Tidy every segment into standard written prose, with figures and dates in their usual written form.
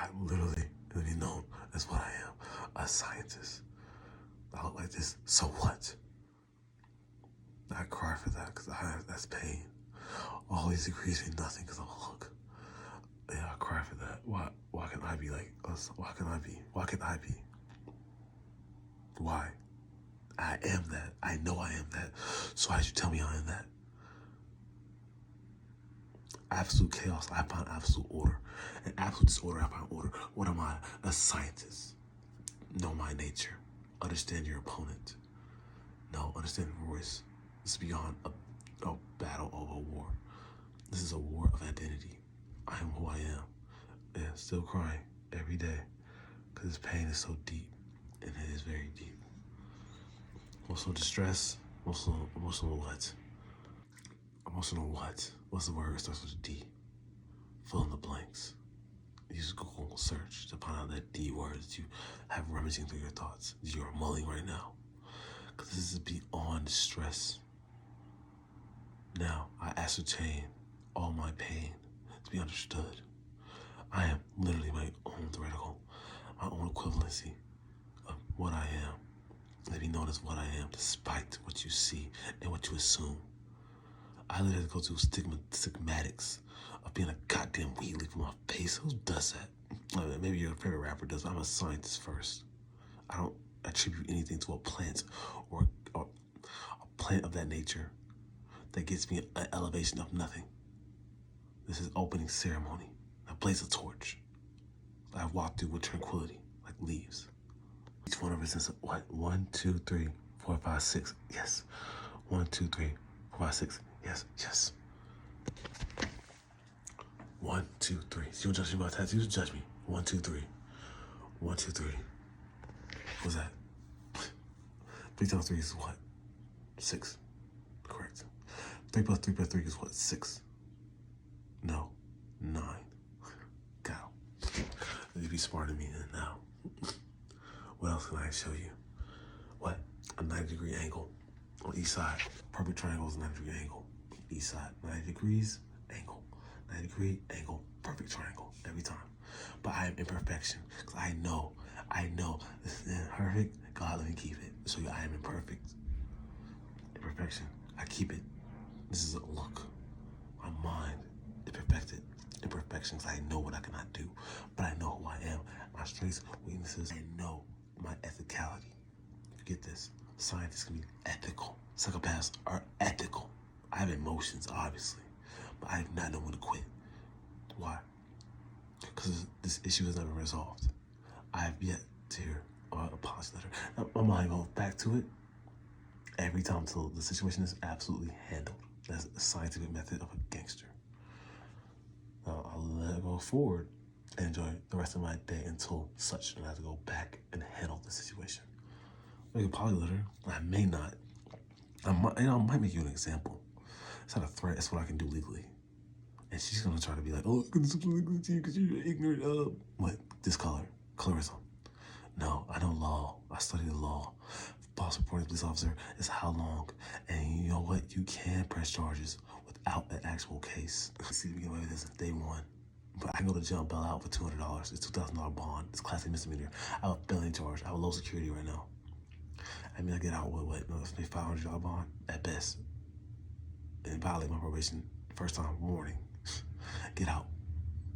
I'm literally known as what I am, a scientist. I look like this, so what? I cry for that because that's pain. All these degrees mean nothing because I'm a look. Yeah, I cry for that. Why can I be like us? Why can I be? Why can I be? Why? I am that. I know I am that. So why did you tell me I am that? Absolute chaos, I find absolute order. In absolute disorder, I find order. What am I? A scientist. Know my nature. Understand your opponent. No, understand Royce. This is beyond a battle of a war. This is a war of identity. I am who I am. Yeah, still crying every day because this pain is so deep, and it is very deep. Emotional distress, emotional what? Emotional what? What's the word? It starts with a D. Fill in the blanks. Use Google search to find out that D word that you have rummaging through your thoughts. You are mulling right now. Because this is beyond stress. Now, I ascertain all my pain to be understood. I am literally my own theoretical, my own equivalency of what I am. To be known as what I am, despite what you see and what you assume. I literally go through stigmatics of being a goddamn weed leaf in my face. Who does that? Maybe your favorite rapper does. I'm a scientist first. I don't attribute anything to a plant or a plant of that nature that gets me an elevation of nothing. This is opening ceremony. I blaze a torch. I walk through with tranquility, like leaves. Each one represents what? 1, 2, 3, 4, 5, 6. Yes. 1, 2, 3, 4, 5, 6. Yes, yes. 1, 2, 3. So you don't judge me by tattoos? Judge me. 1, 2, 3. 1, 2, 3. What's that? 3 times 3 is what? 6. Correct. 3 plus 3 plus 3 is what? 6. No. 9. Go. You'd be smarter than me than now. What else can I show you? What? A 90-degree angle on each side. Perfect triangle is a 90-degree angle. Each side. 90 degrees, angle. 90-degree angle, perfect triangle every time. But I am imperfection because I know this is imperfect. God, let me keep it. So I am imperfect. Imperfection, I keep it. This is a look. My mind is perfected. Imperfections, I know what I cannot do, but I know who I am. My strengths, weaknesses, I know my ethicality. Get this, scientists can be ethical. Psychopaths are ethical. I have emotions, obviously, but I do not know when to quit. Why? Because this issue has never been resolved. I have yet to hear an apology letter. My mind goes back to it every time until the situation is absolutely handled. That's a scientific method of a gangster. I'll let it go forward and enjoy the rest of my day until such and I have to go back and handle the situation. Make a apology letter. I may not. I might make you an example. It's not a threat. It's what I can do legally. And she's gonna try to be like, oh, because you're ignorant of what? This color, colorism. No, I know law. I study the law. False reporting police officer is how long. And you know what? You can press charges without an actual case. See, we get away with this day one. But I can go to jail and bail out for $200. It's $2,000 bond. It's a class A misdemeanor. I have a felony charge. I have a low security right now. I mean, I get out with what? No, it's maybe $500 bond at best. And violate my probation first time warning. Get out.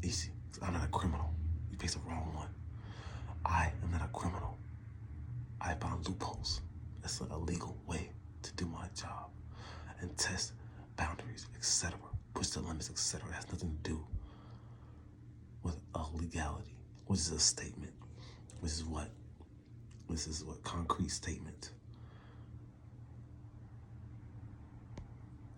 Easy. I'm not a criminal. You face the wrong one. I am not a criminal. I found loopholes. That's a legal way to do my job and test boundaries, etc. Push the limits, etc. It has nothing to do with a legality, which is a statement. Which is what? This is what? Concrete statement.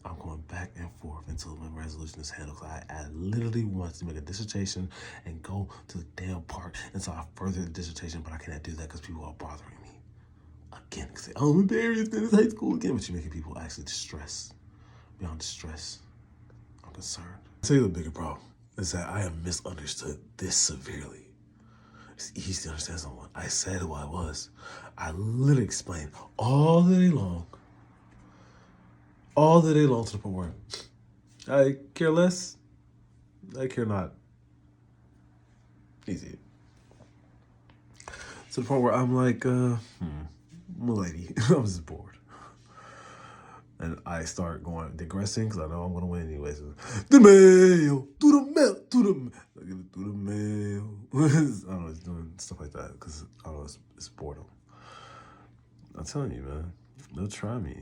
I'm going back and forth until my resolution is handled. I literally want to make a dissertation and go to the damn park until I further the dissertation, but I cannot do that because people are bothering me. Again, because I'm embarrassed in high school again, but you're making people actually distressed. Beyond distress, I'm concerned. I'll tell you the bigger problem is that I am misunderstood this severely. It's easy to understand someone. I said who I was. I literally explained all the day long to the point where I care less. I care not. Easy. To the point where I'm like, lady, I'm just bored. And I start going digressing because I know I'm going to win anyways. The mail, to the mail, to the mail. I get it through the mail. I don't know, it's doing stuff like that because I don't know, it's boredom. I'm telling you, man, they'll try me.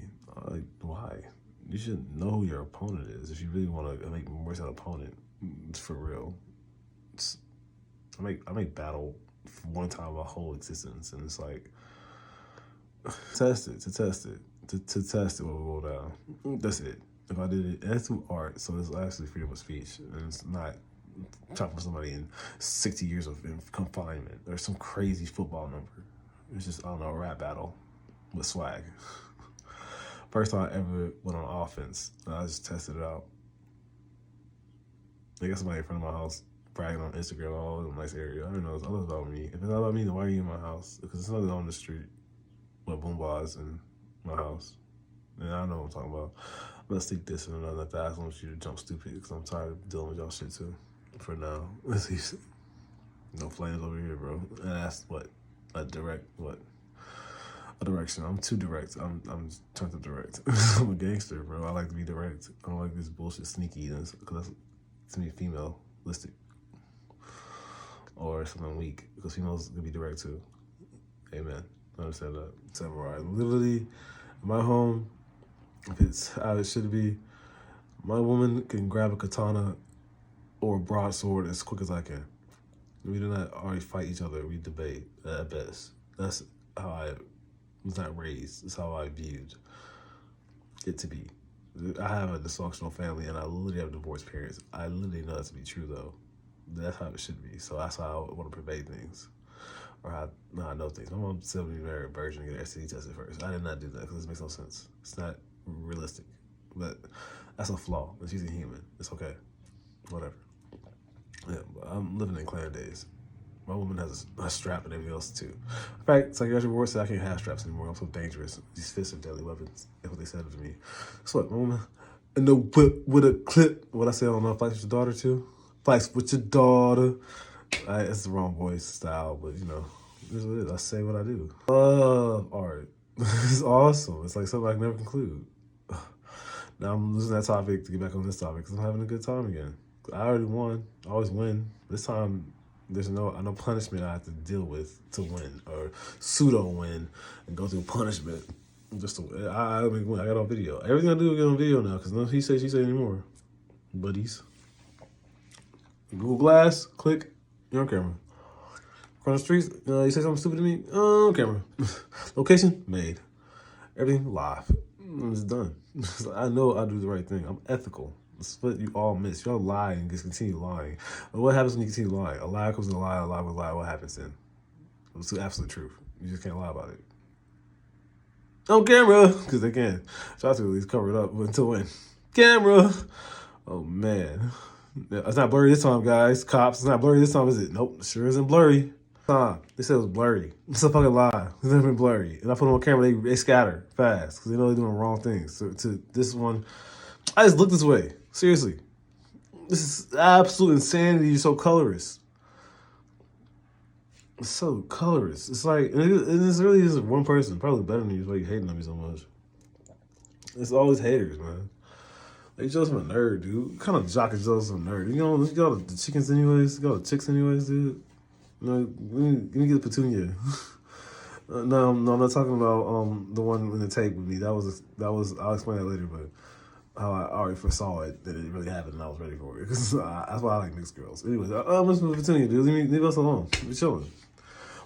Like, why? You should know who your opponent is if you really want to make more than an opponent. It's for real. I make battle for one time my whole existence, and it's like to test it when we go down. That's it. If I did it, and it's through art, so it's actually freedom of speech, and it's not chopping somebody in 60 years of confinement or some crazy football number. It's just, I don't know, a rap battle with swag. First time I ever went on offense, and I just tested it out. I got somebody in front of my house bragging on Instagram, oh, it's a nice area. I don't know, it's all about me. If it's not about me, then why are you in my house? Because it's nothing on the street with boom bars in my house. And I know what I'm talking about. I'm gonna stick this and another that. I don't want you to jump stupid because I'm tired of dealing with y'all shit too. For now. No flames over here, bro. And that's what? A direction. I'm too direct. I'm turned to direct. I'm a gangster, bro. I like to be direct. I don't like this bullshit sneakiness because that's, to me, female-listic. Or something weak because females can be direct too. Amen. I understand that. Samurai. Literally, in my home, if it's how it should be, my woman can grab a katana or a broadsword as quick as I can. We do not already fight each other. We debate at best. That's how I was not raised. It's how I viewed it to be. I have a dysfunctional family, and I literally have divorced parents. I literally know that to be true, though. That's how it should be. So that's how I want to pervade things. Or how I know things. My mom said me married a virgin and get her STD tested first. I did not do that because it makes no sense. It's not realistic. But that's a flaw. She's a human. It's okay. Whatever. Yeah, but I'm living in clan days. My woman has a strap and everything else too. In fact, psychiatric ward said I can't have straps anymore. I'm so dangerous. These fists are deadly weapons. That's what they said to me. So what, my woman? And the whip with a clip. What I said on Fights with Your Daughter too. Fights with Your Daughter. It's the wrong voice style, but you know, this is what it is. I say what I do. Love art. It's awesome. It's like something I can never conclude. Now I'm losing that topic to get back on this topic because I'm having a good time again. I already won. I always win. This time, there's no punishment I have to deal with to win or pseudo win and go through punishment. Just to, I win. I got on video. Everything I do, I get on video now because no he say, she say anymore. Buddies. Google Glass, click, you're on camera. Across the streets, you say something stupid to me, on camera. Location, made. Everything live. It's done. I know I do the right thing. I'm ethical. It's what you all miss. Y'all lie and just continue lying. And what happens when you continue lying? A lie comes in a lie, a lie with a lie. What happens then? It's the absolute truth. You just can't lie about it. On camera, because they can. Try to at least cover it up, but until when? Camera. Oh, man. It's not blurry this time, guys. Cops, it's not blurry this time, is it? Nope, it sure isn't blurry. They said it was blurry. It's a fucking lie. It's never been blurry. And I put them on camera, they scatter fast because they know they're doing wrong things. So to this one, I just look this way. Seriously. This is absolute insanity. You're so colorist. It's so colorist. It's like, and this really is one person, probably better than you, is why you hating on me so much. It's always haters, man. Like, Joe's a nerd, dude. What kind of jock is Joe's a nerd? You know, you got the chickens anyways? You got the chicks anyways, dude? No, let me get the petunia. No, I'm not talking about the one in the tape with me. That was I'll explain that later, but how I already foresaw it, that it really happened and I was ready for it. Because that's why I like mixed girls. Anyways, I'm listening to petunia, dude. Leave us alone. We're chilling.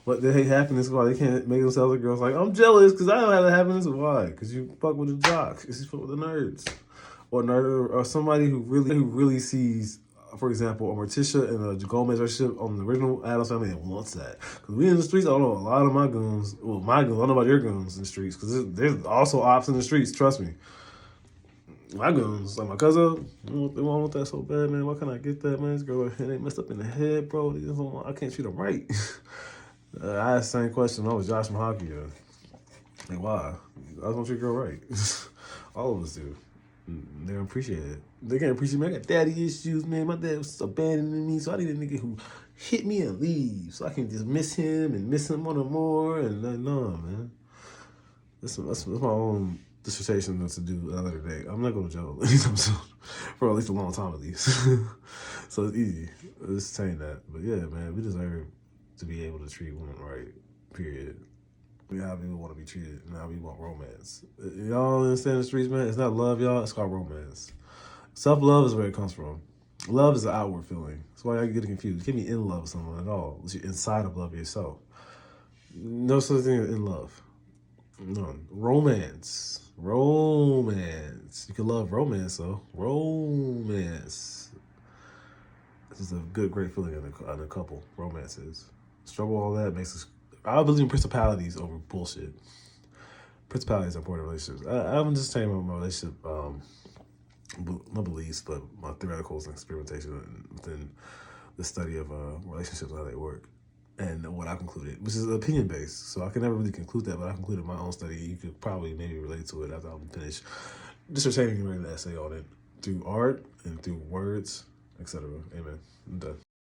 What the heck happened is why they can't make themselves a girls like, I'm jealous because I don't have that happiness. Why? Because you fuck with the jocks. Because you fuck with the nerds. Or nerd, or somebody who really sees, for example, a Morticia and a Gomez relationship on the original Addams Family and wants that. Because we in the streets, I don't know a lot of my goons. Well, my goons, I don't know about your goons in the streets. Because there's also ops in the streets, trust me. My goons, like my cousin, they want that so bad, man. Why can't I get that, man? This girl, they messed up in the head, bro. They just don't want, I can't treat them right. I asked the same question when I was Josh from hockey. Like, why? I just want to treat your girl right. All of us do. They don't appreciate it. They can't appreciate me. I got daddy issues, man. My dad was abandoning me, so I need a nigga who hit me and leave, so I can just miss him and miss him on the more. And no, man. That's my own dissertation to do another day. I'm not going to jail anytime soon, for at least a long time at least. So it's easy. It's saying that, but yeah, man, we deserve to be able to treat women right. Period. How people want to be treated, and how we want romance. Y'all understand the streets, man? It's not love, y'all. It's called romance. Self-love is where it comes from. Love is an outward feeling. That's why I get confused. You can't be in love with someone at all. You're inside of love yourself. No such thing as in love. No. Romance. Romance. You can love romance, though. Romance. This is a good, great feeling in a couple. Romance is. Struggle, all that makes us. I believe in principalities over bullshit. Principalities are important in relationships. I'm just saying about my relationship, my beliefs, but my theoreticals and experimentation within the study of relationships and how they work, and what I concluded, which is opinion based. So I can never really conclude that, but I concluded my own study. You could probably maybe relate to it after I'm finished dissertating and writing an essay on it through art and through words, etc. Amen. I'm done.